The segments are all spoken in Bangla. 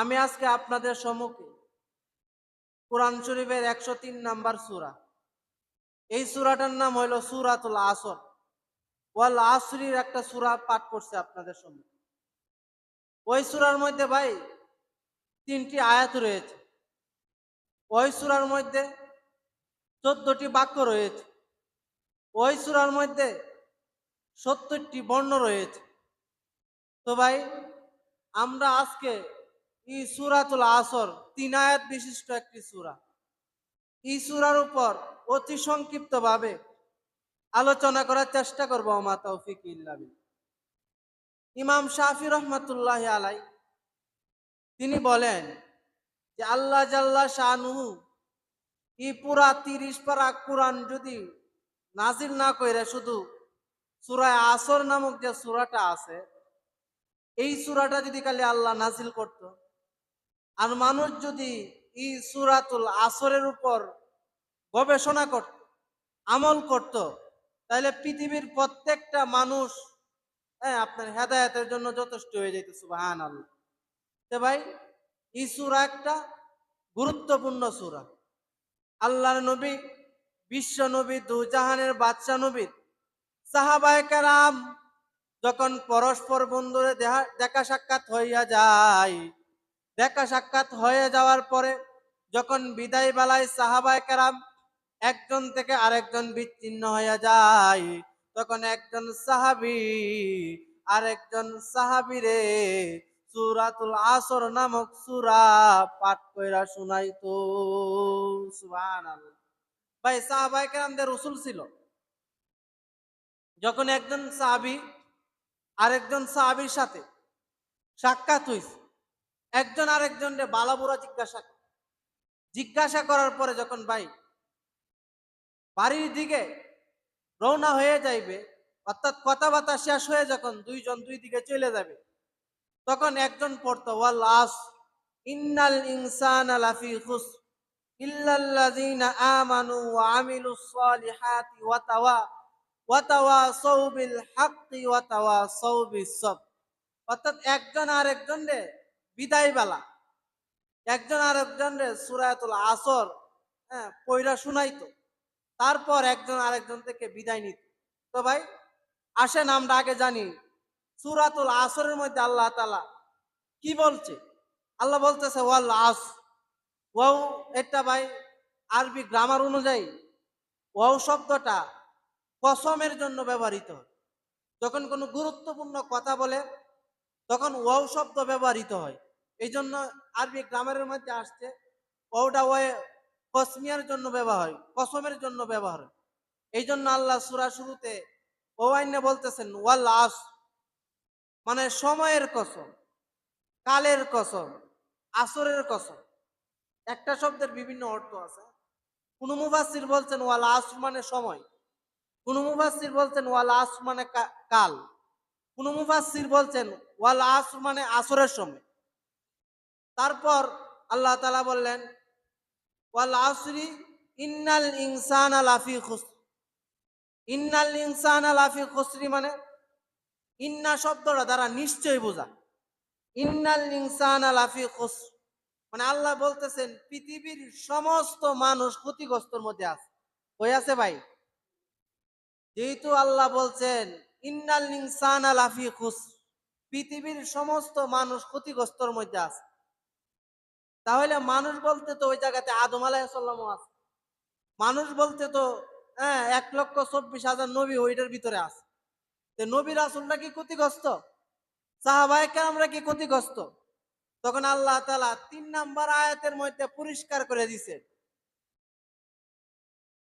আমি আজকে আপনাদের সম্মুখে কোরআন শরীফের 103 নাম্বার সূরা, এই সূরাটার নাম হইল সূরাতুল আসর। ওয়াল আসরির একটা সূরা পাঠ করছে আপনাদের সম্মুখে। ওই সূরার মধ্যে ভাই 3টি আয়াত রয়েছে। ওই সূরার মধ্যে 14টি বাক্য রয়েছে। ওই সূরার মধ্যে 70টি বর্ণ রয়েছে। তো ভাই, আমরা আজকে এই সূরাতুল আসর 3 আয়াত বিশিষ্ট একটি সূরা, এই সূরার উপর অতি সংক্ষিপ্ত ভাবে আলোচনা করার চেষ্টা করবো। আমা তৌফিক ইল্লা বিল্লাহ। ইমাম শাফি রহমাতুল্লাহ আলাই তিনি বলেন যে আল্লাহ জাল্লা শানুহু এই পুরা 30 পারা কোরআন যদি নাজিল না কইরা শুধু সূরা আসর নামক যে সূরাটা আছে, এই সূরাটা যদি খালি আল্লাহ নাজিল করত, আর মানুষ যদি এই সূরাতুল আসরের উপর গবেষণা করত, আমল করত, তাহলে পৃথিবীর প্রত্যেকটা মানুষ আপনার হেদায়েতের জন্য যথেষ্ট হয়ে যেত। সুবহানাল্লাহ। তো ভাই, এই সূরা একটা গুরুত্বপূর্ণ সূরা। আল্লাহর নবী, বিশ্ব নবী, দুজাহানের বাদশা নবী সাহাবায়ে কেরাম যখন পরস্পর বন্ধুরে দেখা সাক্ষাৎ হইয়া যায়, দেখা সাক্ষাৎ হয়ে যাওয়ার পরে যখন বিদায় বেলায় সাহাবায়ে কেরাম একজন থেকে আরেকজন বিচ্ছিন্ন হইয়া যায়, তখন একজন সাহাবী আরেকজন সাহাবীরে সূরাতুল আসর নামক সূরা পাঠ কইরা শুনাইতো। সুবহানাল্লাহ। ভাই, সাহাবায়ে কেরামদের রাসূল ছিল। যখন একজন সাহাবী আরেকজন সাহাবীর সাথে সাক্ষাৎ হইছে, একজন আরেকজনকে বালাবুরা জিজ্ঞাসা করার পরে যখন ভাই বাড়ির দিকে রওনা হয়ে যাইবে, অর্থাৎ কথাবার্তা শেষ হয়ে যখন দুইজন দুই দিকে চলে যাবে, তখন একজন পড়তো ওয়াল আস ইন্নাল ইনসানা লাফি খুসর ইল্লাল্লাযিনা আমানু ওয়া আমিলুস সলিহাতি ওয়া তাওয়াসাউ বিল হাক্কি ওয়া তাওয়াসাউ বিস সবর। অর্থাৎ একজন আরেকজনকে বিদায় বেলা একজন আরেকজনকে সূরাতুল আসর পড়া শুনাইতো, তারপর একজন আরেকজন থেকে বিদায় নিত। তো ভাই, আসেন আমরা আগে জানি সূরাতুল আসরের মধ্যে আল্লাহ তাআলা কি বলছে। আল্লাহ বলতেছে ওয়াল আস। ওয়াও এটা ভাই আরবি গ্রামার অনুযায়ী ওয়াও শব্দটা কসমের জন্য ব্যবহৃত হয়। যখন কোনো গুরুত্বপূর্ণ কথা বলে তখন ওয়াও শব্দ ব্যবহৃত হয়। এই জন্য আরবি গ্রামারের মধ্যে আসছে ওয়াওটা কসমিয়ার জন্য ব্যবহার হয়, কসমের জন্য ব্যবহার হয়। এই জন্য আল্লাহ সূরা শুরুতে ওয়াইনে বলতেছেন ওয়াল আস, মানে সময়ের কসম, কালের কসম, আসরের কসম। একটা শব্দের বিভিন্ন অর্থ আছে। কোন মুফাসসির বলছেন ওয়াল আস মানে সময়, কোন মুফাসসির বলছেন ওয়াল আস মানে কাল, কোন মুফাসসির বলছেন ওয়াল আস মানে আসরের সময়। তারপর আল্লাহ তাআলা বললেন ওয়াল আসরি ইন্নাল ইনসানা লাফি খুসর। ইন্নাল ইনসানা লাফি খুসরি মানে ইন্না শব্দটা দ্বারা নিশ্চয় বোঝা। ইন্নাল ইনসানা লাফি খুসর মানে আল্লাহ বলতেছেন পৃথিবীর সমস্ত মানুষ ক্ষতিগ্রস্তর মধ্যে আছে। কই আছে ভাই? যেহেতু আল্লাহ বলছেন ইন্নাল ইনসানা লাফি খুসর, পৃথিবীর সমস্ত মানুষ ক্ষতিগ্রস্তর মধ্যে আছে, তাহলে মানুষ বলতে তো ওই জায়গাতে আদম আলাইহিস সালাম আছে। মানুষ বলতে তো 1,24,000 নবী ওইটার ভিতরে আছে। নবী রাসূলরা কি ক্ষতিগ্রস্ত? সাহাবায়ে কেরামরা কি ক্ষতিগ্রস্ত? তখন আল্লাহ তাআলা 3 নাম্বার আয়াতের মধ্যে পরিষ্কার করে দিয়েছে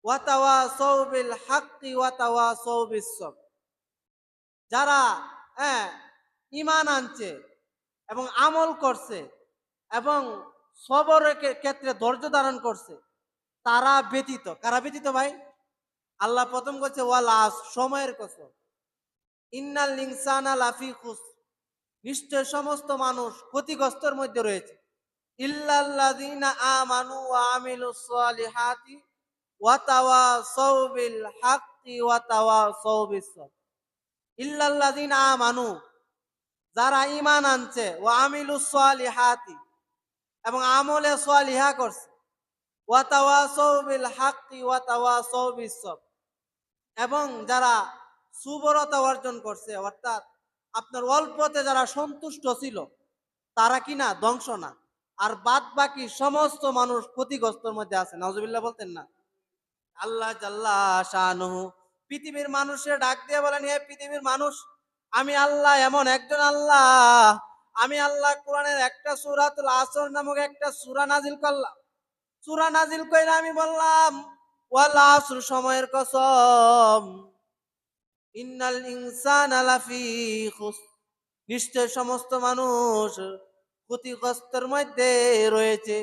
ওয়া তাওয়াসাউ বিল হাক্কি ওয়া তাওয়াসাউ বিস সবর। যারা ঈমান আনছে এবং আমল করছে এবং সবরের ক্ষেত্রে ধৈর্য ধারণ করছে, তারা ব্যতীত। কারা ব্যতীত ভাই? আল্লাহ প্রথম বলছে ওয়াল আস, সময়ের কসম। ইন্নাল ইনসানা লাফি খুসর, নিশ্চয় সমস্ত মানুষ ক্ষতিগ্রস্তের মধ্যে রয়েছে। ইল্লাল্লাযিনা আমানু ওয়া আমিলুস সলিহাতি ওয়া তাওয়াসাউ বিল হাক্কি ওয়া তাওয়াসাউ বিস সবর। ইল্লাল্লাযিনা আমানু, যারা ঈমান আনছে, ওয়া আমিলুস সলিহাতি, এবং আমলে সালিহা করছে। ওয়া তাওয়াসাউ বিল হাক্কি ওয়া তাওয়াসাউ বিস সবর, এবং যারা সুবরতা অর্জন করছে, অর্থাৎ আপনার অল্পতে যারা সন্তুষ্ট ছিল তারা কিনা ধ্বংস না, আর বাদ বাকি সমস্ত মানুষ ক্ষতিগ্রস্তর মধ্যে আছে। নাউজুবিল্লাহ বলতেন না? আল্লাহ জাল্লা শানুহু পৃথিবীর মানুষের ডাক দিয়ে বলেন, হে পৃথিবীর মানুষ, আমি আল্লাহ এমন একজন আল্লাহ, আমি আল্লাহ কোরআনের একটা সূরাতুল আসর নামক একটা সূরা নাজিল করলাম। সূরা নাজিল কইরা আমি বললাম, ওয়াল আসর, সময়ের কসম, ইন্নাল ইনসানা লাফি খুসর, নিশ্চয় সমস্ত মানুষ ক্ষতিগ্রস্তের মধ্যে রয়েছে।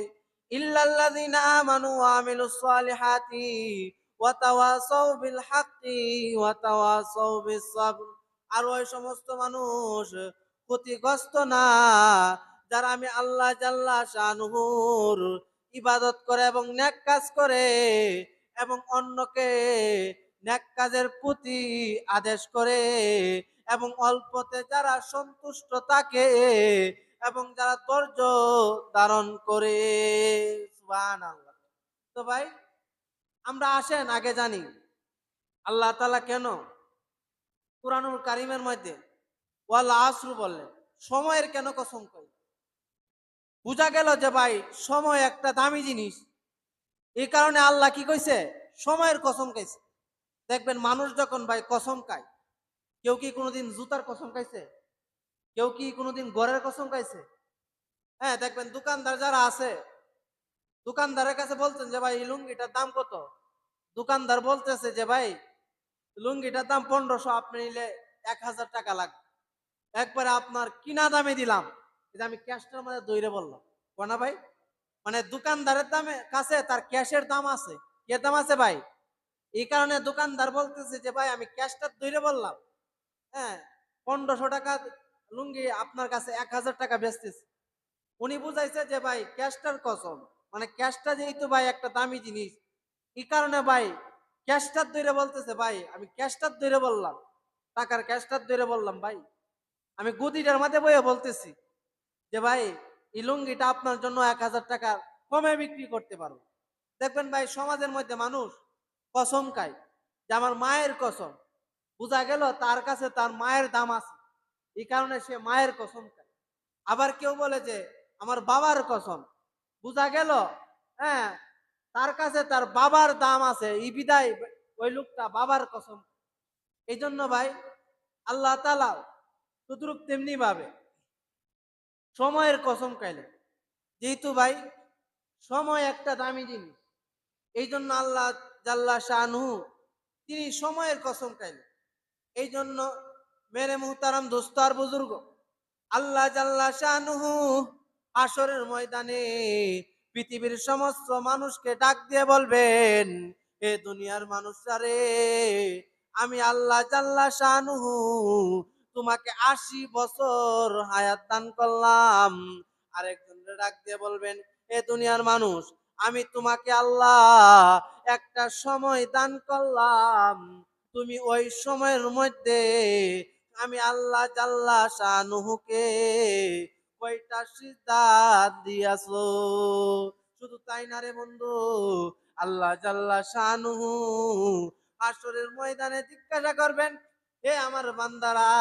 ইল্লাল্লাযিনা আমানু ওয়া আমিলুস সালিহাতি ওয়া তাওয়াসাউ বিল হাক্কি ওয়া তাওয়াসাউ বিস সাবর, আর ওই সমস্ত মানুষ ক্ষতিগ্রস্ত না যারা আমি আল্লাহ জাল্লা শানুহুর ইবাদত করে এবং নেক কাজ করে এবং অন্যকে নেক কাজের প্রতি আদেশ করে এবং অল্পতে যারা সন্তুষ্ট থাকে এবং যারা ধৈর্য ধারণ করে। সুবহানাল্লাহ। তো ভাই, আমরা আসেন আগে জানি আল্লাহ তাআলা কেন কুরআনুল কারীমের মধ্যে ওয়াল আসর বললেন, সময়ের কেন কসম করে? বোঝা গেল যে ভাই, সময় একটা দামি জিনিস, এই কারণে আল্লাহ কি কইছে, সময়ের কসম খাইছে। দেখবেন মানুষ যখন ভাই কসম খায়, কেউ কি কোনোদিন জুতার কসম খাইছে? কেউ কি কোনোদিন ঘরের কসম খাইছে? হ্যাঁ, দেখবেন দোকানদার যারা আছে, দোকানদারের কাছে বলছেন যে ভাই এই লুঙ্গিটার দাম কত? দোকানদার বলতেছে যে ভাই লুঙ্গিটার দাম 1500, আপনি নিলে 1000 টাকা লাগবে। একবারে আপনার কিনা দামে দিলাম, এটা আমি ক্যাশটার মধ্যে দইরে বললাম, কোনা ভাই? মানে দোকানদারের দামে কাছে তার ক্যাশের দাম আছে, কে দাম আছে ভাই? এই কারণে দোকানদার বলতেছে যে ভাই আমি ক্যাশটার দইরে বললাম, হ্যাঁ, 1500 টাকা লুঙ্গি আপনার কাছে 1000 টাকা বেচতেছে। উনি বুঝাইছে যে ভাই ক্যাশটার কসম, মানে ক্যাশটা যেহেতু ভাই একটা দামি জিনিস, এই কারণে ভাই ক্যাশটার ধরে বলতেছে ভাই আমি ক্যাশটার ধরে বললাম, টাকার ক্যাশটার ধরে বললাম ভাই, আমি গুদিটার মাঝে বইয়ে বলতেছি যে ভাই এই লুঙ্গিটা আপনার জন্য 1000 টাকা কমে বিক্রি করতে পারবো। দেখবেন ভাই সমাজের মধ্যে মানুষ কসম খায় যে আমার মায়ের কসম, বোঝা গেল তার কাছে তার মায়ের দাম আছে, এই কারণে সে মায়ের কসম খায়। আবার কেউ বলে যে আমার বাবার কসম, বোঝা গেল হ্যাঁ তার কাছে তার বাবার দাম আছে, এই বিদায় ওই লোকটা বাবার কসম। এই জন্য ভাই আল্লাহ তাআলা তদ্রুপ তেমনি ভাবে সময়ের কসম খাইলেন, যেহেতু ভাই সময় একটা দামি জিনিস, এই জন্য আল্লাহ জাল্লা শানহু তিনি সময়ের কসম খাইলেন। এই জন্য মেরে মুহতারাম দোস্ত আর বুজুর্গ, আল্লাহ জাল্লা শানুহু হাসরের ময়দানে পৃথিবীর সমস্ত মানুষকে ডাক দিয়ে বলবেন, এ দুনিয়ার মানুষরা রে, আমি আল্লাহ জাল্লা শানুহু তোমাকে 80 বছর হায়াত দান করলাম। আরেকজনকে ডাক দিয়ে বলবেন, এ দুনিয়ার মানুষ, আমি তোমাকে আল্লাহ একটা সময় দান করলাম, তুমি ওই সময়ের মধ্যে আমি আল্লাহ জাল্লা শানুহুকে কয়টা সিজদা দিয়াছো। শুধু তাই না রে বন্ধু, আল্লাহ জাল্লা শানুহু হাসরের ময়দানে জিজ্ঞাসা করবেন, হে আমার বান্দারা,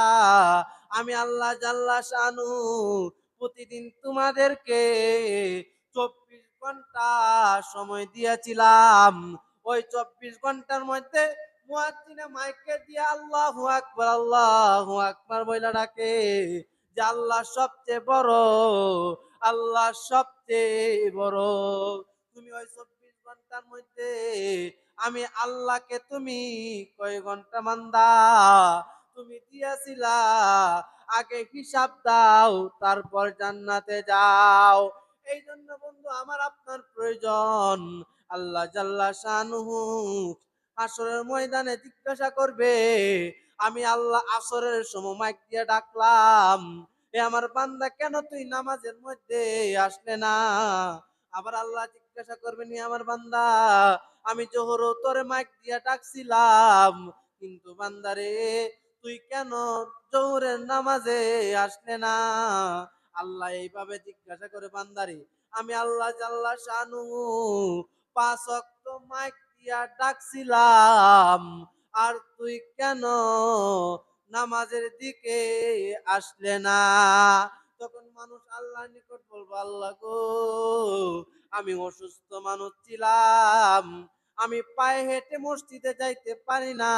আমি আল্লাহ জাল্লা শানুহু প্রতিদিন তোমাদেরকে 24 ঘন্টা সময় দিয়েছিলাম, ওই 24 ঘন্টার মধ্যে মুয়াজ্জিনে মাইকে দিয়ে আল্লাহু আকবার বইলা ডাকে যে আল্লাহ সবচেয়ে বড়, আল্লাহ সবচেয়ে বড়। তুমি ওই 24 ঘন্টার মধ্যে আমি আল্লাহকে তুমি কয় ঘন্টা মান্দা তুমি দিয়েছিলা, আগে হিসাব দাও, তারপর জান্নাতে যাও। এই জন্য বন্ধু আমার আপনার প্রয়োজন, আল্লাহ জাল্লা শানুহু আসরের ময়দানে জিজ্ঞাসা করবে, আমি আল্লাহ আসরের সময় মাইক দিয়ে ডাকলাম, এ আমার বান্দা কেন তুই নামাজের মধ্যে আসলে না? আবার আল্লাহ জিজ্ঞাসা করবেন, আমার বান্দা আমি জোহর তোরে মাইক দিয়ে ডাকছিলাম, কিন্তু বান্দারে তুই কেন জোহরের নামাজে আসলে না? আল্লাহ এইভাবে জিজ্ঞাসা করে বান্দারে, আমি আল্লাহ জাল্লা শানু 5 ওয়াক্ত মাইক দিয়া ডাকছিলাম, আর তুই কেন নামাজের দিকে আসলে না? তখন মানুষ আল্লাহর নিকট বলবো, আল্লাহ গো, আমি অসুস্থ মানুষ ছিলাম, আমি পায়ে হেঁটে মসজিদে যাইতে পারি না।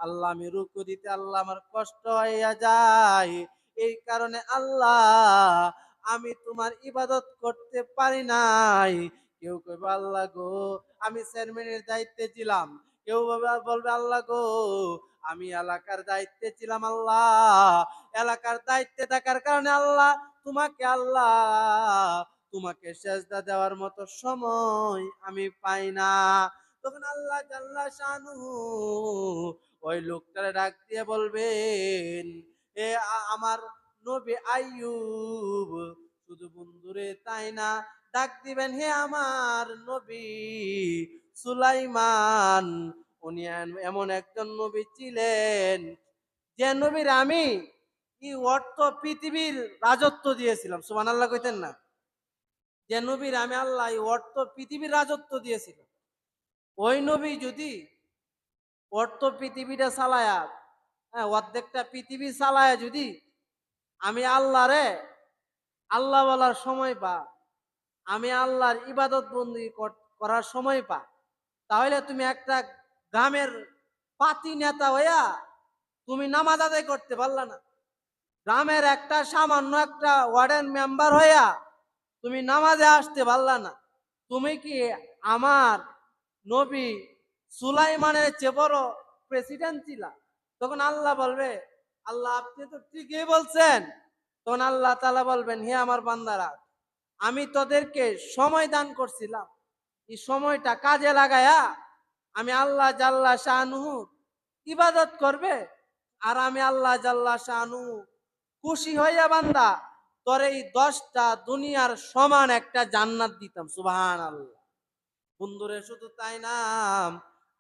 আল্লাহ, আমি রুকু দিতে আল্লাহ আমার কষ্ট হইয়া যায়, এই কারণে আল্লাহ আমি তোমার ইবাদত করতে পারি নাই। কেউ কইবে, আল্লাহ গো, আমি চেয়ারম্যানের দায়িত্বে ছিলাম। কেউ বলবে, আল্লাহ গো, আমি এলাকার দায়িত্বে ছিলাম। আল্লাহ, এলাকার দায়িত্বে থাকার কারণে আল্লাহ তোমাকে সেজদা দেওয়ার মতো সময় আমি পাই না। তখন আল্লাহ জাল্লা শানুহু ওই লোকটারে ডাক দিয়ে বলবেন, এ আমার নবী আইয়ুব, শুধু বন্ধুরে তাই না, ডাক দিবেন, হে আমার নবী সুলাইমান, উনি এমন একজন নবী ছিলেন যে নবীর আমি কি অর্থ পৃথিবীর রাজত্ব দিয়েছিলাম। সুবহানাল্লাহ কইতেন না? যে নবীর আমি আল্লাহ অর্থ পৃথিবীর রাজত্ব দিয়েছিলাম, ওই নবী যদি অর্থ পৃথিবীটা চালায়া, হ্যাঁ, অর্ধেকটা পৃথিবী চালায়া যদি আমি আল্লাহরে আল্লাহ বলার সময় পা, আমি আল্লাহর ইবাদত বন্দি করার সময় পা, তাহলে তুমি একটা গ্রামের পাতি নেতা হইয়া তুমি নামাজ আদায় করতে পারলা না। গ্রামের একটা সামান্য একটা ওয়ার্ডের মেম্বার হইয়া তুমি নামাজে আসতে পারলা না। তুমি কি আমার নবী সুলাইমানের চেয়ে বড় প্রেসিডেন্ট ছিলা? তখন আল্লাহ বলবে, আল্লাহ আপনি তো ঠিকই বলছেন। তখন আল্লাহ তাআলা বলবেন, হে আমার বান্দারা, আমি তোদেরকে সময় দান করছিলাম, এই সময়টা কাজে লাগায়া আমি আল্লাহ জাল্লা শানুহু ইবাদত করবে, আর আমি আল্লাহ জাল্লা শানুহু খুশি হইয়া বান্দা তোর এই 10টা দুনিয়ার সমান একটা জান্নাত দিতাম। সুবহানাল্লাহ। বন্ধুরে শুধু তাই না,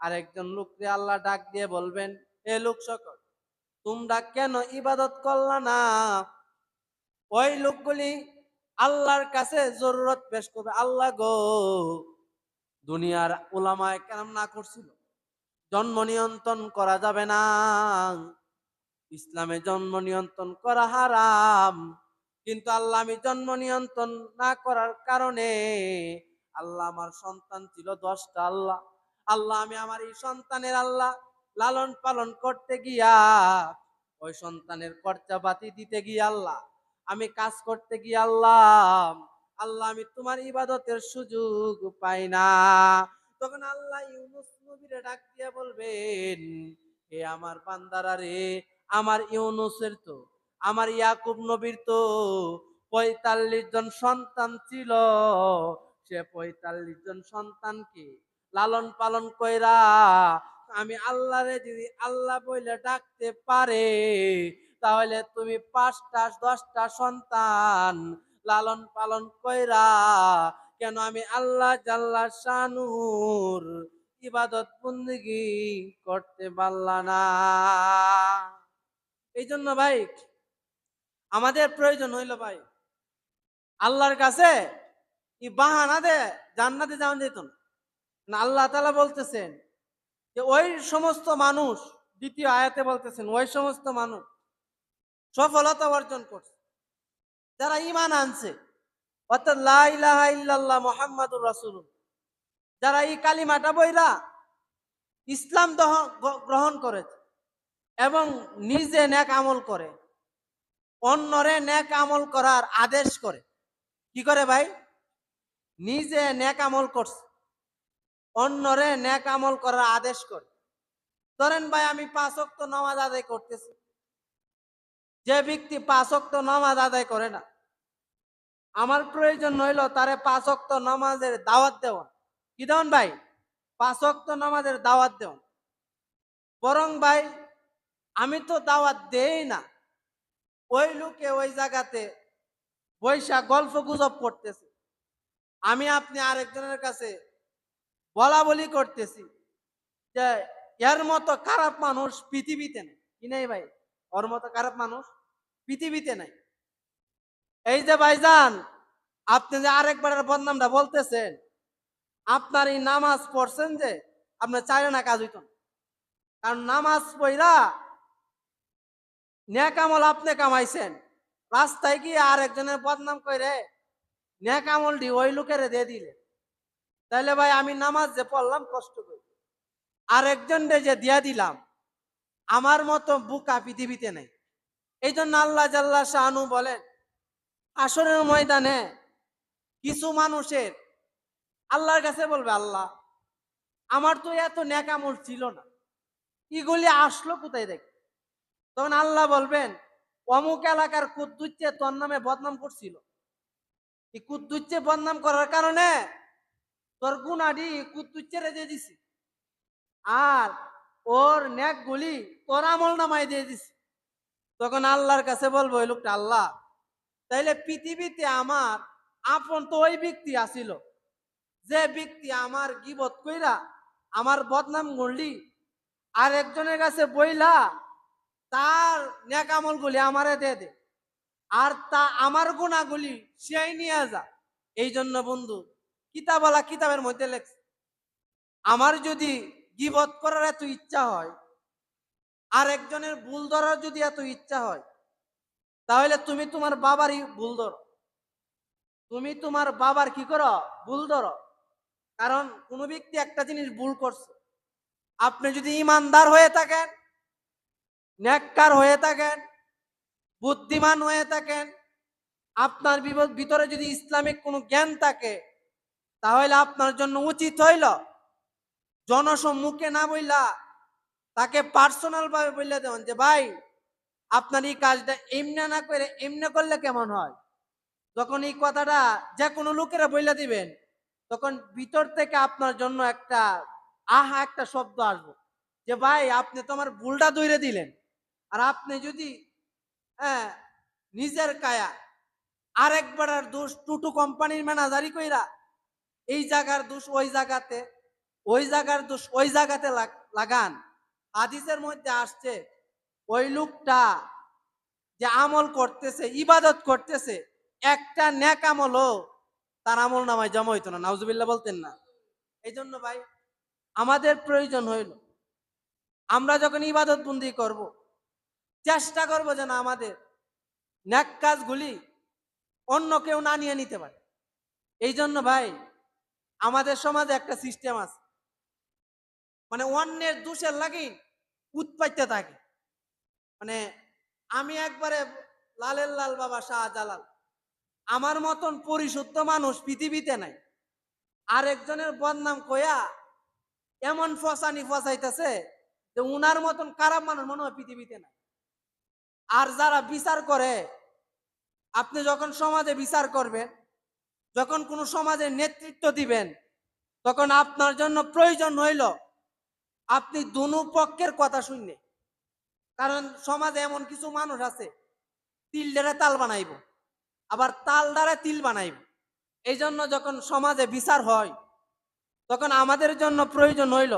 আরেকজন লোককে আল্লাহ ডাক দিয়ে বলবেন, এ লোক সকল, তোমরা কেন ইবাদত করলা না? ওই লোকগুলি আল্লাহর কাছে জরুরত পেশ করবে, আল্লাহ গো, দুনিয়ার উলামায়ে কেরাম না করছিল জন্ম নিয়ন্ত্রণ করা যাবে না, ইসলামে জন্ম নিয়ন্ত্রণ করা হারাম, কিন্তু আল্লাহ আমি জন্ম নিয়ন্ত্রণ না করার কারণে আল্লাহ আমার সন্তান ছিল 10টা। আল্লাহ, আল্লাহ আমি আমার এই সন্তানের আল্লাহ লালন পালন করতে গিয়া, ওই সন্তানের খরচাপাতি দিতে গিয়ে আল্লাহ, আমি কাজ করতে গিয়ে আল্লাহ, আল্লাহ আমি তোমার ইবাদতের সুযোগ পাই না। তখন আল্লাহ ইউনূস নবীরে ডাক দিয়ে বলবেন, হে আমার বান্দারা রে, আমার ইউনূসের তো, আমার ইয়াকুব নবীর তো 45 জন সন্তান ছিল, সে 45 জন সন্তানকে লালন পালন কইরা আমি আল্লাহরে যদি আল্লাহ বইলে ডাকতে পারে, তাহলে তুমি 5টা 10টা সন্তান লালন পালন কইরা কেন আমি আল্লাহ জাল্লা শানুর ইবাদত বন্দেগী করতে পারলা না? এই জন্য ভাই আমাদের প্রয়োজন হইল ভাই আল্লাহর কাছে এই বাহানা দে জান্নাতে যাওয়া যেত না। আল্লাহ তাআলা বলতেছেন যে ওই সমস্ত মানুষ, দ্বিতীয় আয়াতে বলতেছেন, ওই সমস্ত মানুষ সফলতা অর্জন করছে যারা ঈমান আনছে, অর্থাৎ লা ইলাহা ইল্লাল্লাহ মুহাম্মাদুর রাসূলুল্লাহ, যারা এই কালিমাটা বইলা ইসলাম গ্রহণ করেছে এবং নিজে নেক আমল করে, অন্যরে নেক আমল করার আদেশ করে। কি করে ভাই? নিজে নেক আমল করছে, অন্যরে নেক আমল করার আদেশ করে। ধরেন ভাই আমি 5 ওয়াক্ত নামাজ আদায় করতেছি, যে ব্যক্তি 5 ওয়াক্ত নামাজ আদায় করে না, আমার প্রয়োজন হইল তারে 5 ওয়াক্ত নামাজের দাওয়াত দেওয়া। কি দেন ভাই? 5 ওয়াক্ত নামাজের দাওয়াত দেওয়া। বরং ভাই আমি তো দাওয়াত দেই না, ওই লোকে ওই জায়গাতে বৈশা গল্প গুজব করতেছে, আমি আপনি আরেকজনের কাছে বলা বলি করতেছি যে এর মতো খারাপ মানুষ পৃথিবীতে নেই। কি নেই ভাই? ওর মতো খারাপ মানুষ পৃথিবীতে নাই। এই যে ভাইজান, আপনি যে আরেকবারের বদনামটা বলতেছেন, আপনার এই নামাজ পড়ছেন যে আপনার চাইলে না কাজ হইত না। কারণ নামাজ পড়া নেক আমল আপনি কামাইছেন, রাস্তায় গিয়ে আরেকজনের বদনাম করে নেক আমল দি ওই লোকের দিয়ে দিলে, তাহলে ভাই আমি নামাজ যে পড়লাম কষ্ট করে, আরেকজন যে দিয়া দিলাম, আমার মতো বুকা পৃথিবীতে নেই। এই জন্য আল্লাহ জাল্লা শানু বলেন, আসরের ময়দানে কিছু মানুষের আল্লাহর কাছে বলবে, আল্লাহ আমার তো এত নেক আমল ছিল না, এগুলি আসলো কোথায় দেখে? তখন আল্লাহ বলবেন, অমুক এলাকার কুদ্দুচ্চে তোর নামে বদনাম করছিল, এই কুদ্দুচ্চে বদনাম করার কারণে তোর গুনাডি কুদ্দুচ্চে রেজে দিছি, আর ওর নেক গুলি তোর আমল নামায় দিয়ে দিছি। তখন আল্লাহর কাছে বলবো ওই লোকটা, আল্লাহ তাইলে পৃথিবীতে আমার আপন তো ওই ব্যক্তি আসিল, যে ব্যক্তি আমার গিবত কইরা আমার বদনাম করলি, আর একজনের কাছে বইলা তার নেক আমল গুলি আমারে দে দে, আর তা আমার গুণাগুলি সেই নিয়ে যা। এই জন্য বন্ধু, কিতাবওয়ালা কিতাবের মধ্যে লেখছে, আমার যদি গিবত করার এত ইচ্ছা হয়, আর একজনের ভুল ধরার যদি এত ইচ্ছা হয়, তাহলে তুমি তোমার বাবারই ভুল ধরো, তুমি তোমার বাবার কি করো ভুল ধরো। কারণ কোন ব্যক্তি একটা জিনিস ভুল করছে, আপনি যদি ইমানদার হয়ে থাকেন, নেককার হয়ে থাকেন, বুদ্ধিমান হয়ে থাকেন, আপনার ভিতরে যদি ইসলামিক কোনো জ্ঞান থাকে, তাহলে আপনার জন্য উচিত হইল জনসম্মুখে না বইলা তাকে পার্সোনাল ভাবে বললে দেন যে ভাই আপনার এই কাজটা এমনি না করে এমনি করলে কেমন হয়। যখন এই কথাটা যে কোনো লোকেরা বইলা দিবেন, তখন ভিতর থেকে আপনার জন্য একটা আহা একটা শব্দ আসবে, যে ভাই আপনি তো আমার ভুলটা ধরে দিলেন। আর আপনি যদি হ্যাঁ নিজের কায়া আরেকবার আর দোষ টুটু কোম্পানির ম্যানেজারি কইরা এই জায়গার দোষ ওই জায়গাতে, ওই জায়গার দোষ ওই জায়গাতে লাগান। হাদিসের মধ্যে আসছে, ওই লোকটা যে আমল করতেছে, ইবাদত করতেছে, একটা নেক আমলও তার আমল নামায় জমা হইতো না, নাউজুবিল্লাহ বলতেন না। এই জন্য ভাই আমাদের প্রয়োজন হইল, আমরা যখন ইবাদত বন্দি করব, চেষ্টা করব যেন আমাদের নেক কাজগুলি অন্য কেউ না নিয়ে নিতে পারে। এই জন্য ভাই আমাদের সমাজে একটা সিস্টেম আছে, মানে অন্যের দোষের লাগি উৎপাইতে থাকে। মানে আমি একবারে লালের লাল বাবা শাহজালাল, আমার মতন পরিশুদ্ধ মানুষ পৃথিবীতে নাই, আরেকজনের বদনাম কয়া এমন ফসানি ফসাইতেছে যে উনার মতন খারাপ মানুষ মনে হয় পৃথিবীতে নাই। আর যারা বিচার করে, আপনি যখন সমাজে বিচার করবেন, যখন কোন সমাজের নেতৃত্ব দিবেন, তখন আপনার জন্য প্রয়োজন হইল আপনি দুনো পক্ষের কথা শুনলে। কারণ সমাজে এমন কিছু মানুষ আছে, তিল দ্বারা তাল বানাইব, আবার তাল দ্বারা তিল বানাইব। এই জন্য যখন সমাজে বিচার হয়, তখন আমাদের জন্য প্রয়োজন হইল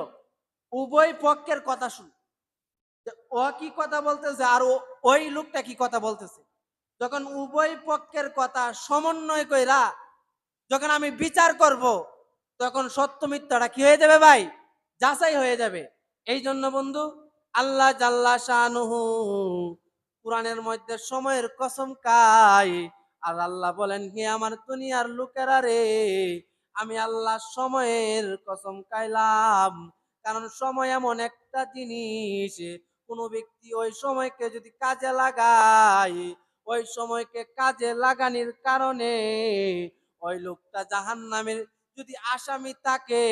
উভয় পক্ষের কথা শুন, ও কি কথা বলতেছে আর ওই লোকটা কি কথা বলতেছে। যখন উভয় পক্ষের কথা সমন্বয় কইরা যখন আমি বিচার করব, তখন সত্য মিথ্যাটা কি হয়ে যাবে ভাই, যাচাই হয়ে যাবে। এই জন্য বন্ধু, আল্লাহ জাল্লা শানুহু কোরআনের মধ্যে সময়ের কসম খায়, আর আল্লাহ বলেন, হে আমার দুনিয়ার লোকেরা রে, আমি আল্লাহ সময়ের কসম খাইলাম। কারণ সময় এমন একটা জিনিস, কোন ব্যক্তি ওই সময়কে যদি কাজে লাগায়, ওই সময়কে কাজে লাগানোর কারণে ওই লোকটা জাহান্নামের যদি আসামি থাকে,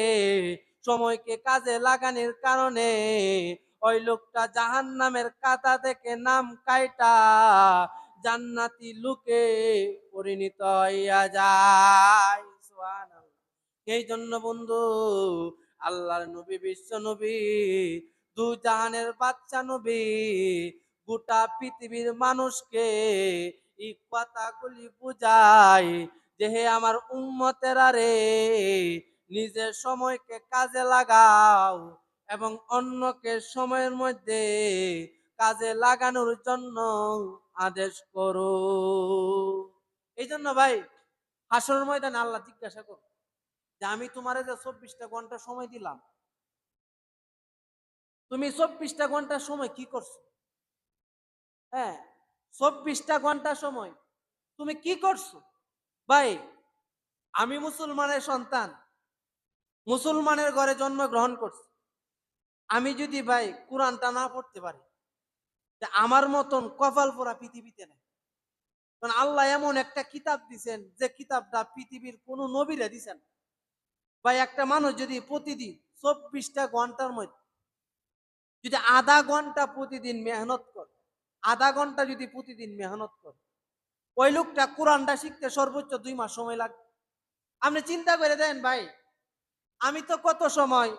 সময়কে কাজে লাগানোর কারণে ওই লোকটা জাহান্নামের কাতা থেকে নাম কাইটা জান্নাতি লোকে পরিণত হইয়া যায়। সুবহানাল্লাহ। এই জন্য বন্ধু, আল্লাহর নবী, বিশ্ব নবী, দু জাহানের বাদশা নবী গোটা পৃথিবীর মানুষকে এই কথাগুলি বুঝায় যে হে আমার উম্মতেরা রে, নিজের সময়কে কাজে লাগাও এবং অন্যকে সময়ের মধ্যে কাজে লাগানোর জন্য আদেশ করো। এই জন্য ভাই হাসরের ময়দানে আল্লাহ জিজ্ঞাসা করবে যে আমি তোমারে যে 24টা ঘন্টা সময় দিলাম, তুমি 24টা ঘন্টার সময় কি করছো? হ্যাঁ, 24টা ঘন্টা সময় তুমি কি করছো? ভাই আমি মুসলমানের সন্তান, মুসলমানের ঘরে জন্মগ্রহণ করছি। আমি যদি ভাই কোরআনটা না পড়তে পারি, তা আমার মতন কপাল পোড়া পৃথিবীতে নেই। কারণ আল্লাহ এমন একটা কিতাব দিছেন যে কিতাবটা পৃথিবীর কোন নবীরা দিছেন। ভাই একটা মানুষ যদি প্রতিদিন 24টা ঘন্টার মধ্যে যদি আধা ঘন্টা প্রতিদিন মেহনত করে, আধা ঘন্টা যদি প্রতিদিন মেহনত করে, ওই লোকটা কোরআনটা শিখতে সর্বোচ্চ 2 মাস সময় লাগবে। আপনি চিন্তা করে দেন ভাই, আমি তো কত সময়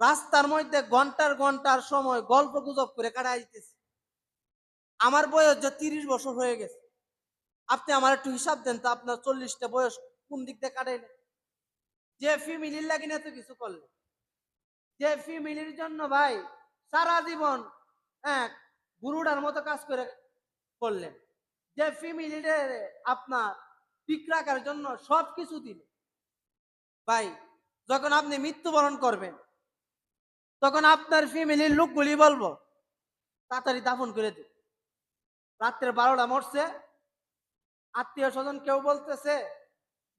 রাস্তার মধ্যে ঘন্টার ঘন্টার সময় গল্প গুজব করে কাটাই দিতেছি। আমার বয়স যে 30 বছর হয়ে গেছে। আপনি আমার একটু হিসাব দেন তো, আপনার 40টা বয়স কোন দিক দিয়ে কাটাইলেন? যে ফ্যামিলির লাগি না তো কিছু করলেন, যে ফ্যামিলির জন্য ভাই সারা জীবন হ্যাঁ গুরুডার মতো কাজ করে করলেন, যে ফ্যামিলির আপনার ঠিক রাখার জন্য সবকিছু দিলেন। ভাই যখন আপনি মৃত্যুবরণ করবেন, তখন আপনার ফ্যামিলির লোকগুলি বলবো তাড়াতাড়ি দাফন করে দিন। রাত্রে 12টা মরছে, আত্মীয় স্বজন কেউ বলতেছে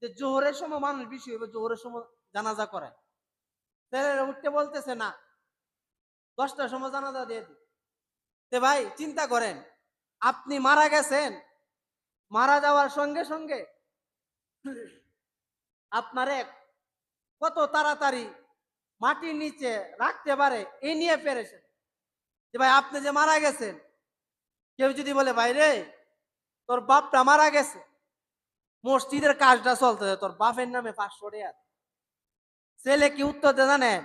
যে জোহরের সময় মানুষ বেশি হবে, জোহরের সময় জানাজা করায়। ছেলেরা উঠতে বলতেছে না, 10টার সময় জানাজা দিয়ে দিই। ভাই চিন্তা করেন, আপনি মারা গেছেন, মারা যাওয়ার সঙ্গে সঙ্গে আপনার কত তাড়াতাড়ি মাটির নিচে রাখতে পারে এই নিয়ে পেরেছেন। যে ভাই আপনি যে মারা গেছেন, কেউ যদি বলে ভাই রে তোর বাপটা মারা গেছে, মসজিদের কাজটা চলতেছে, তোর বাপের নামে 500 টাকা, ছেলে কি উত্তর দেয় জানেন?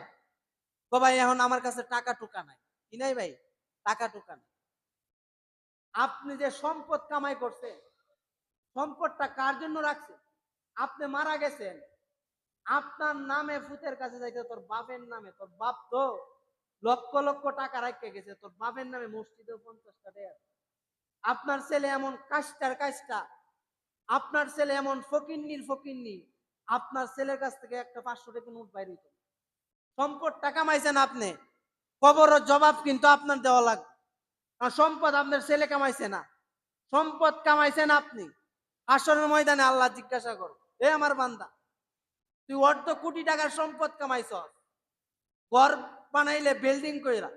ভাই এখন আমার কাছে টাকা টুকা নাই। কি নাই ভাই? টাকা টুকা নাই। আপনি যে সম্পদ কামাই করছেন, সম্পদটা কার জন্য রাখছেন? আপনি মারা গেছেন, আপনার নামে ভূতের কাছে যাইতে তোর বাপের নামে, তোর বাপ তো লক্ষ লক্ষ টাকা রাখতে গেছে, তোর বাপের নামে মসজিদে 50টা দেয়। আপনার ছেলে এমন কাজটার কাজটা, আপনার ছেলে এমন ফকিন্নির ফকিন্নি, আপনার ছেলের কাছ থেকে একটা 500 টাকা নোট বাইর হইত। সম্পদটা কামাইছেন আপনি, কবরের জবাব কিন্তু আপনার দেওয়া লাগবে। আর সম্পদ আপনার ছেলে কামাইছে না, সম্পদ কামাইছেন আপনি। হাসরের ময়দানে আল্লাহ জিজ্ঞাসা করো, এ আমার বান্দা, তুই অর্ধ কোটি টাকার সম্পদ কামাইছ, ঘর বানাইলে বিল্ডিং কইরা,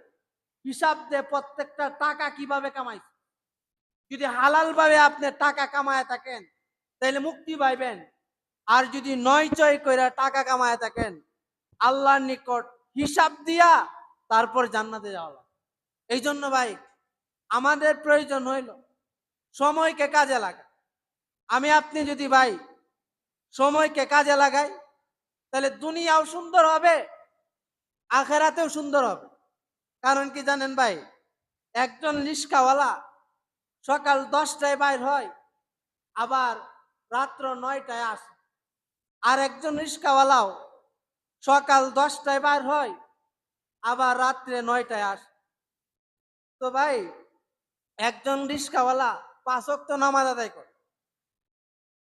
হিসাব দে প্রত্যেকটা টাকা কিভাবে কামাইছ। যদি হালাল ভাবে আপনি টাকা কামায় থাকেন তাহলে মুক্তি পাইবেন, আর যদি নয় চয় কইরা টাকা কামায় থাকেন আল্লাহর নিকট হিসাব দিয়া তারপর জান্নাতে যাওয়া লাগে। এই জন্য ভাই আমাদের প্রয়োজন হইল সময়কে কাজে লাগা। আমি আপনি যদি ভাই সময়কে কাজে লাগাই, তাহলে দুনিয়াও সুন্দর হবে, আখেরাতেও সুন্দর হবে। কারণ কি জানেন ভাই, একজন রিস্কাওয়ালা সকাল 10টায় বাইর হয়, আবার রাত্র 9টায় আসে। আর একজন রিস্কাওয়ালাও সকাল 10টায় বাইর হয়, আবার রাত্রে 9টায় আসে। তো ভাই একজন রিস্কাওয়ালা 5 ওয়াক্ত নামাজ আদায় করে,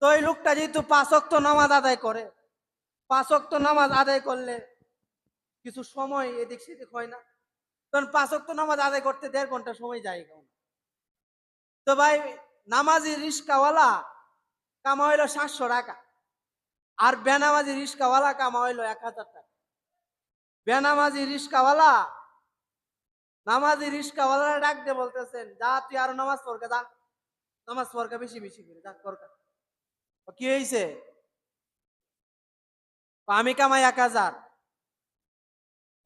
তো এই লোকটা যেহেতু 5 ওয়াক্ত নামাজ আদায় করে, 5 ওয়াক্ত নামাজ আদায় করলে কিছু সময় এদিক সেদিক হয় না, কারণ 5 ওয়াক্ত নামাজ আদায় করতে 1.5 ঘন্টা সময় যায়। তো ভাই নামাজি রিস্কাওয়ালা কামা হইলো 700 টাকা, আর বেনামাজি রিস্কাওয়ালা কামা হইলো 1000 টাকা। বেনামাজি রিস্কাওয়ালা নামাজি রিস্কাওয়ালা ডাক দিয়ে বলতেছেন, যা তুই আরো নামাজ পড়কে, যা নামাজ পড়কা বেশি বেশি করে যা পড়কা। কি হয়েছে? আমি কামাই 1000,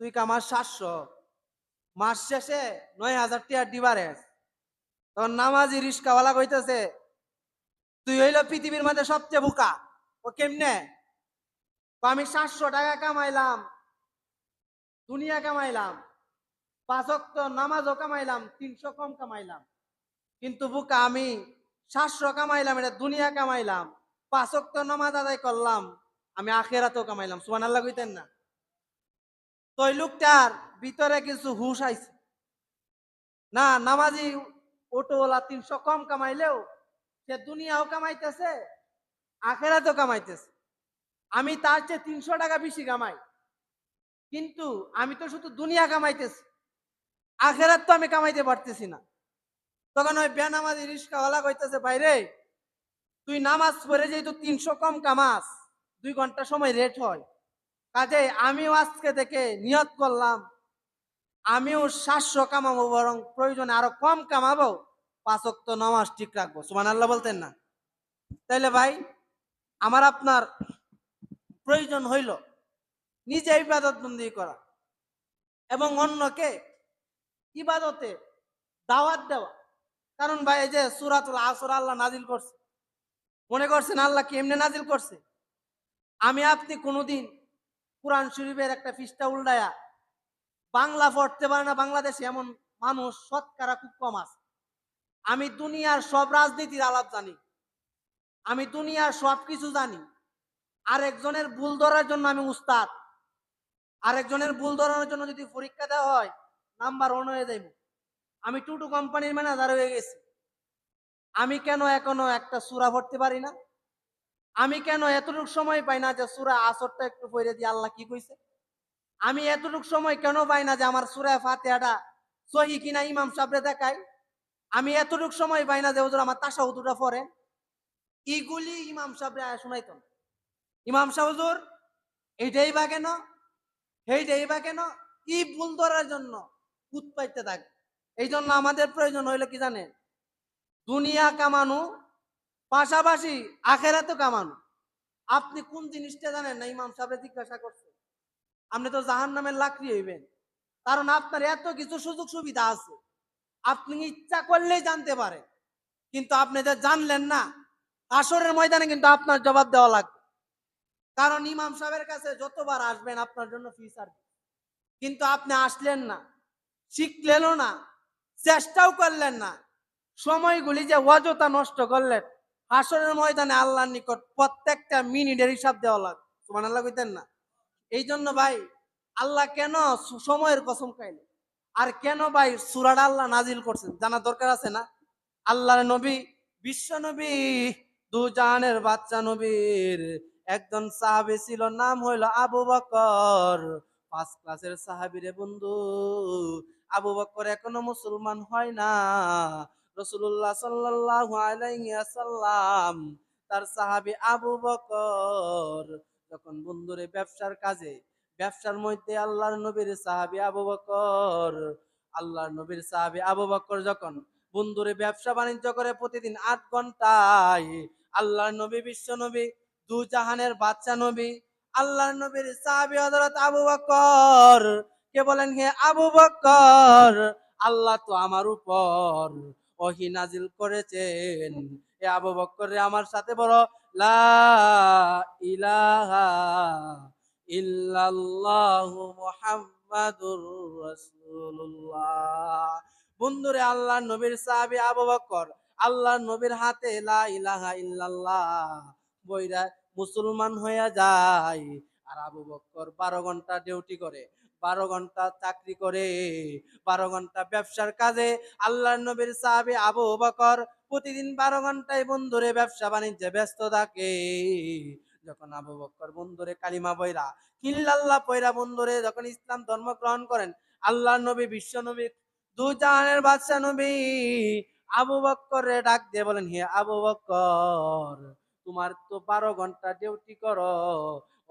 তুই কামাস 700, মাস শেষে 9000 টাকা ডিফারেন্স। তখন নামাজি রিস্কাওয়ালা কইতেছে, তুই হইলো পৃথিবীর মধ্যে সবচেয়ে বোকা। ও কেমনে? আমি 700 টাকা কামাইলাম, দুনিয়া কামাইলাম, 5 ওয়াক্ত নামাজও কামাইলাম, 300 কম কামাইলাম, কিন্তু বোকা আমি 700 কামাইলাম, এটা দুনিয়া কামাইলাম, 5 ওয়াক্ত নামাজ আদায় করলাম, আমি আখেরাতেও কামাইলাম। সুবহানাল্লাহ কইতেন না? তো ওই লোকটার ভিতরে কিছু হুশ আইছে না, নামাজি অটোওয়ালা 300 কম কামাইলেও সে দুনিয়াও কামাইতেছে, আখেরাতেও কামাইতেছে। আমি তার চেয়ে 300 টাকা বেশি কামাই, কিন্তু আমি তো শুধু দুনিয়া কামাইতেছি, আখেরাত তো আমি কামাইতে পারতেছি না। তখন ওই বেনামাজি রিস্কাওয়ালা কইতেছে, ভাই রে, তুই নামাজ পড়ে যেহেতু 300 কম কামাস, 2 ঘন্টা সময় রেট হয়, কাজে আমিও আজকে থেকে নিয়ত করলাম, আমিও 700 কামাবো, বরং প্রয়োজনে আরো কম কামাবো, 5 ওয়াক্ত নামাজ ঠিক রাখবো। সুবহানাল্লাহ বলতেন না? তাইলে ভাই, আমার আপনার প্রয়োজন হইল নিজে ইবাদত বন্দি করা এবং অন্যকে ইবাদতে দাওয়াত দেওয়া। কারণ ভাই, এই যে সূরাতুল আসর আল্লাহ নাজিল করছে, মনে করছেন আল্লাহ কি এমনি নাজিল করছে? আমি আপনি কোনোদিন কোরআন শরীফের একটা পৃষ্ঠা উল্টায়া বাংলা পড়তে পারে না বাংলাদেশে, এমন মানুষ শতকরা খুব কম আছে। আমি দুনিয়ার সব রাজনীতির আলাপ জানি, আমি দুনিয়ার সব কিছু জানি। আরেকজনের ভুল ধরার জন্য আমি উস্তাদ। আরেকজনের ভুল ধরানোর জন্য যদি পরীক্ষা দেওয়া হয়, নাম্বার 1 হয়ে যাইব। আমি টুটু কোম্পানির ম্যানেজার হয়ে গেছি। আমি কেন এখনো একটা সূরা পড়তে পারি না? আমি কেন এতটুকু সময় পাই না যে সূরা আসরটা একটু পড়ে দিয়ে আল্লাহ কি কইছে? আমি এতটুকু সময় কেন পাই না যে আমার সূরা ফাতিহাটা সহি কিনা ইমাম সাহেবরে দেখাই? আমি এতটুকু সময় পাই না যে হুজুর আমার তাশাহুদটা পড়ে? এইগুলি ইমাম সাহেবরে শোনাইতো না। ইমাম সাহেব, হুজুর এইটাই বা কেন, সেইটাই বা কেন, কি ভুল ধরার জন্য উৎপাইতে থাকে। এই জন্য আমাদের প্রয়োজন হইলো কি জানেন? দুনিয়া কামানো, পাশাপাশি আখেরাতে কামানো। আপনি কোন জিনিসটা জানেন না? ইমাম সাহেব জিজ্ঞাসা করছে, আপনি তো জাহান্নামের লাকড়ি হইবেন, কারণ আপনার এত কিছু সুযোগ সুবিধা আছে, আপনি ইচ্ছা করলেই জানতে পারেন, কিন্তু আপনি যে জানলেন না, আসরের ময়দানে কিন্তু আপনার জবাব দেওয়া লাগবে। কারণ ইমাম সাহেবের কাছে যতবার আসবেন আপনার জন্য ফি সার্ভিস, কিন্তু আপনি আসলেন না, শিখলেনও না, চেষ্টাও করলেন না, সময়গুলি যে অযথা নষ্ট করলেন, হাসরের ময়দানে আল্লাহর নিকট প্রত্যেকটা মিনিটের হিসাব দেওয়া লাগবে। সুবহানাল্লাহ কইতেন না? এই জন্য ভাই, আল্লাহ কেন সময়ের কসম খাইলেন? আর কেন ভাই সূরাটা আল্লাহ নাজিল করছেন জানা দরকার আছে না? আল্লাহর নবী, বিশ্ব নবী, দু জাহানের বাচ্চা নবীর একজন সাহাবী ছিল, নাম হইল আবু বকর। 5 ক্লাসের সাহাবী রে বন্ধু। আবু বকর এখনো মুসলমান হয় না। রাসূলুল্লাহ সাল্লাল্লাহু আলাইহি ওয়াসাল্লাম তার সাহাবী আবু বকর যখন বন্ধুরে ব্যবসার কাজে, ব্যবসার মধ্যে আল্লাহর নবীর সাহাবী আবু বকর, আল্লাহর নবীর সাহাবী আবু বকর যখন বন্ধুরে ব্যবসা বাণিজ্য করে প্রতিদিন 8 ঘন্টায়, আল্লাহর নবী, বিশ্ব নবী, দু জাহানের বাচ্চা নবী, আল্লাহর নবীর সাহাবী হযরত আবু বকর কে বলেন, হে আবু বকর, আল্লাহ তো আমার উপর ওহী নাজিল করেছেন, এ আবু বকর রে, আমার সাথে বড় লা ইলাহা ইল্লাল্লাহু মুহাম্মাদুর রাসূলুল্লাহ। বন্ধুরে, আল্লাহর নবীর সাহাবী আবু বকর আল্লাহর নবীর হাতে লা ইলাহা ইল্লাল্লাহ বইরা মুসলমান হইয়া যায়। আর আবু বকর 12 ঘন্টা ডিউটি করে, 12 ঘন্টা চাকরি করে, 12 ঘন্টা ব্যবসার কাজে। আল্লাহর নবীর সাহাবী আবু বকর প্রতিদিন 12 ঘন্টায় বন্ধুরে ব্যবসা বাণিজ্যে ব্যস্ত থাকে। যখন আবু বকর বন্ধুরে কালিমা পয়রা, ইল্লাল্লাহ পয়রা বন্ধুরে যখন ইসলাম ধর্ম গ্রহণ করেন, আল্লাহর নবী, বিশ্ব নবী, দু জাহানের বাদশা নবী আবু বকরে ডাক দিয়ে বলেন, হে আবু বকর, তোমার তো 12 ঘন্টা ডিউটি করো,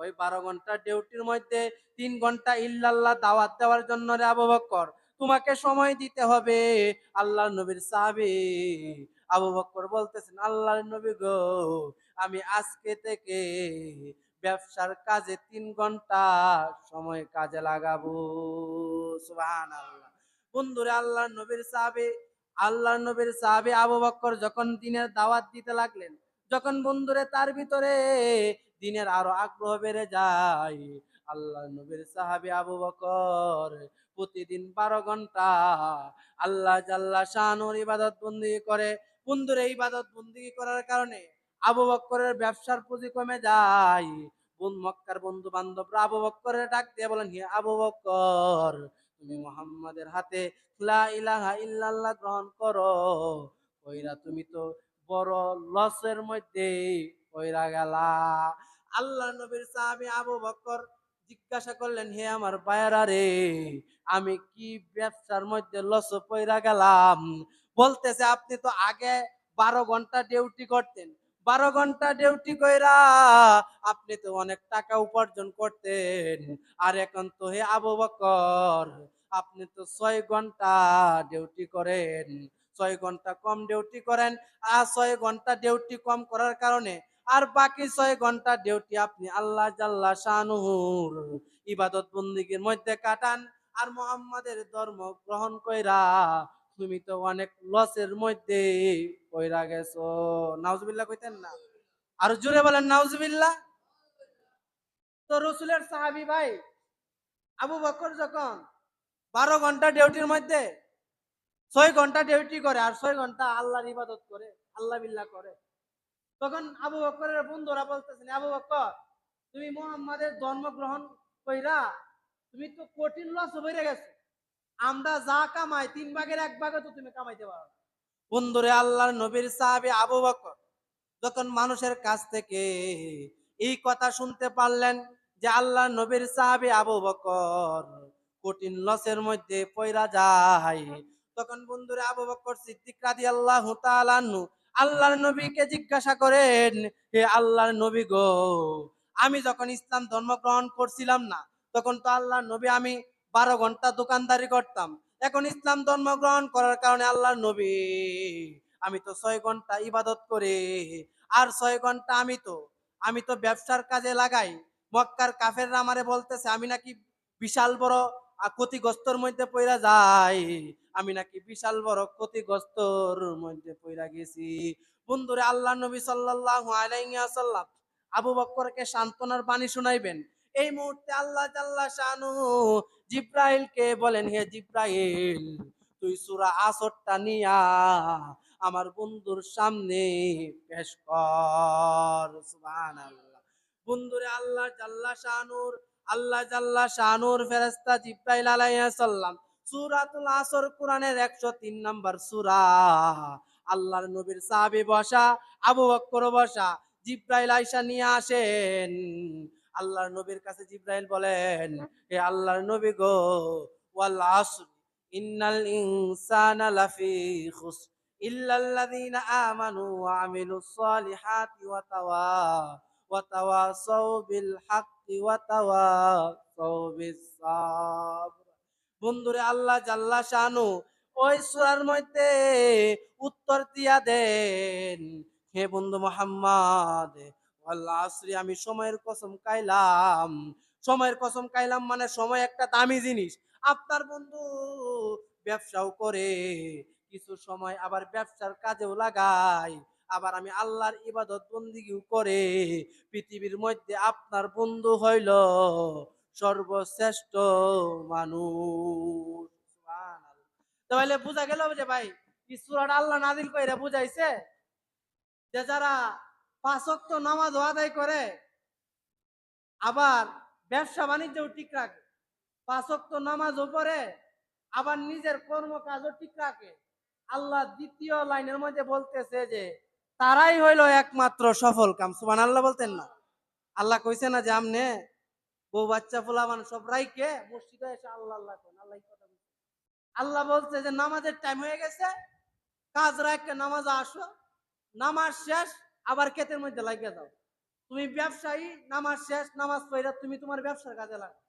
ওই 12 ঘন্টা ডিউটির মধ্যে 3 ঘন্টা ইল্লাল্লাহ দাওয়াত দেওয়ার জন্য রে আবু বকর তোমাকে সময় দিতে হবে। আল্লাহর নবীর সাহাবী আবু বকর বলতেছেন, আল্লাহর নবী গো, আমি আজকে থেকে ব্যবসার কাজে 3 ঘন্টা সময় কাজে লাগাবো। সুবহানাল্লাহ। বন্ধুরে, আল্লাহর নবীর সাহাবী আবু বকর যখন দিনের দাওয়াত দিতে লাগলেন, যখন বন্ধুরে তার ভিতরে দিনের আরো আগ্রহ বেড়ে যায়, আল্লাহর নবীর সাহাবী আবু বকর প্রতিদিন 12 ঘন্টা আল্লাহ জাল্লা শানুর ইবাদত বন্দেগী করে। বন্ধুরে, ইবাদত বন্দেগী করার কারণে আবু বকরের ব্যবসার পুঁজি কমে যায়। মক্কার বন্ধু বান্ধবরা আবু বকরের ডাক দিয়ে বলেন, হে আবু বকর, তুমি মুহাম্মাদের হাতে লা ইলাহা ইল্লাল্লাহ গ্রহণ করো, কইরা তুমি তো বড় লসের মধ্যে পইরা গেলা। আল্লাহ নবীর সাহাবী আবু বকর জিজ্ঞাসা করলেন, হে আমার ভাইয়ারা রে, আমি কি ব্যবসার মধ্যে লস পইরা গেলাম? বলতেছে, আপনি তো আগে 12 ঘন্টা ডিউটি করতেন, 12 ঘন্টা ডিউটি কইরা আপনি তো অনেক টাকা উপার্জন করতেন, আর এখন তো হে আবু বকর আপনি তো 6 ঘন্টা ডিউটি করেন, 6 ঘন্টা কম ডিউটি করেন। আর 6 ঘন্টা ডিউটি কম করার কারণে আর বাকি 6 ঘন্টা ডিউটি আপনি আল্লাহ জাল্লা শানুহুর ইবাদত বন্দিগির মধ্যে কাটান, আর মুহাম্মাদের ধর্ম গ্রহণ কইরা তুমি তো অনেক লসের মধ্যে পইরা গেছো। নাউজুবিল্লাহ কইতেন না? আর জোরে বলেন নাউজুবিল্লাহ। তো রসুলের সাহাবী ভাই আবু বকর যখন 12 ঘন্টা ডিউটির মধ্যে 6 ঘন্টা ডিউটি করে আর 6 ঘন্টা আল্লাহর ইবাদত করে, আল্লাহ বিল্লাহ করে, তখন আবু বকরের বন্ধুরা বলতেছেন, আবু বকর তুমি মুহাম্মাদের ধর্ম গ্রহণ কইরা তুমি তো কঠিন লস হয়ে গেছো, আমরা যা কামাই 3 ভাগের 1 ভাগও তো তুমি কামাইতে পারো না। বন্ধুরে, আল্লাহর নবীর সাহাবী আবু বকর যখন মানুষের কাছ থেকে এই কথা শুনতে পারলেন যে আল্লাহর নবীর সাহাবী আবু বকর কঠিন লসের মধ্যে পইরা যায়, তখন বন্ধুরে আবু বকর সিদ্দিক রাদিয়াল্লাহু তাআলা আনহু আল্লাহর নবীকে জিজ্ঞাসা করেন, হে আল্লাহর নবী গো, আমি যখন ইসলাম ধর্ম গ্রহণ করছিলাম না, তখন তো আল্লাহর নবী আমি 12 ঘন্টা দোকানদারি করতাম, এখন ইসলাম ধর্ম গ্রহণ করার কারণে আল্লাহর নবী আমি তো 6 ঘন্টা ইবাদত করে আর 6 ঘন্টা আমি তো ব্যবসার কাজে লাগাই। মক্কার কাফেররা আমারে বলতেছে আমি নাকি বিশাল বড় ক্ষতিগ্রস্তর মধ্যে পইরা যাই, আমি নাকি বিশাল বড় ক্ষতিগ্রস্তর মধ্যে পইরা গেছি। বন্ধুরে, আল্লাহ নবী সাল্লাল্লাহু আলাইহি ওয়াসাল্লাম আবু বকরকে সান্ত্বনার বাণী শুনাইবেন, এই মুহূর্তে আল্লাহ জাল্লা শানুহু জিব্রাইলকে বলেন, হে জিব্রাইল তুই সূরা আসরটা নিয়া আমার বন্ধুর সামনে পেশ কর। সুবহানাল্লাহ। বন্ধুরে, আল্লাহ জাল্লা শানুর ফেরেশতা জিব্রাইল আলাইহিস সালাম সূরাতুল আসর কোরআনের 103 নম্বর সূরা, আল্লাহর নবীর সাহাবী বসা, আবু বকর বসা, জিব্রাইল আয়েশা নিয়ে আসেন। আল্লাহর নবীর কাছে জিব্রাইল বলেন, হে আল্লাহর নবী গো, ওয়াল আসর ইন্নাল ইনসানা লাফি খুসর ইল্লাল্লাযীনা আমানু ওয়া আমিলুস সালিহাতি ওয়া তাওয়াসাউ বিল হাক্কি ওয়া তাওয়াসাউ বিস সাবর। বন্ধুরে, আল্লাহ জাল্লা শানু ওই সূরার মধ্যে উত্তর দিয়া দেন, হে বন্ধু মুহাম্মদ, ওয়াল আসরি আমি সময়ের কসম খাইলাম। সময়ের কসম খাইলাম মানে সময় একটা দামি জিনিস। আপনার বন্ধু ব্যবসাও করে, কিছু সময় আবার ব্যবসার কাজেও লাগায়, আবার আমি আল্লাহর ইবাদত বন্দিগিও করে। পৃথিবীর মধ্যে আপনার বন্ধু হইল সর্বশ্রেষ্ঠ মানুষ। সুবহানাল্লাহ। তাহলে বোঝা গেল যে ভাই এই সূরাটা আল্লাহ নাযিল কইরা বুঝাইছে যে যারা 5 ওয়াক্ত নামাজ আদায় করে আবার ব্যবসা বাণিজ্যও ঠিক রাখে, 5 ওয়াক্ত নামাজও পড়ে আবার নিজের কর্মকাজও ঠিক রাখে, আল্লাহ দ্বিতীয় লাইনের মধ্যে বলতেছে যে তারাই হইলো একমাত্র সফল কাম। সুবহানাল্লাহ বলতেন না? আল্লাহ কইছে না যে আমনে বউ বাচ্চা পোলাপান সব রাইখে মসজিদে এসে আল্লাহ আল্লাহ করেন, আল্লাহ এই কথা বলছে। আল্লাহ বলছে যে নামাজের টাইম হয়ে গেছে, কাজ রাখে নামাজ আসো, নামাজ শেষ আবার ক্ষেতের মধ্যে লাগিয়ে যাও। তুমি ব্যবসায়ী, নামাজ শেষ নামাজ পড়া তুমি তোমার ব্যবসার কাজে লাগো।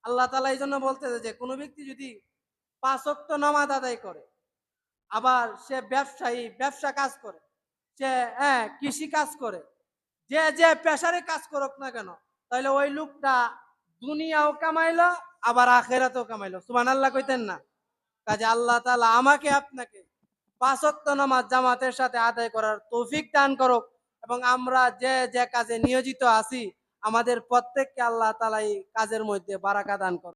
আল্লাহ তাআলা এই জন্য বলতেছে যে কোনো ব্যক্তি যদি 5 ওয়াক্ত নামাজ আদায় করে, আবার সে ব্যবসায়ী ব্যবসা কাজ করে, সে কৃষি কাজ করে, যে যে পেশারে কাজ করুক না কেন, তাহলে ওই লোকটা দুনিয়াও কামাইলো আবার আখেরাতেও কামাইলো। সুবহানাল্লাহ কইতেন না? কাজে আল্লাহ তাআলা আমাকে আপনাকে 5 ওয়াক্ত নামাজ জামাতের সাথে আদায় করার তৌফিক দান করুক, এবং আমরা যে যে কাজে নিয়োজিত আছি আমাদের প্রত্যেককে আল্লাহ তাআলা এই কাজের মধ্যে বারাকা দান করুক।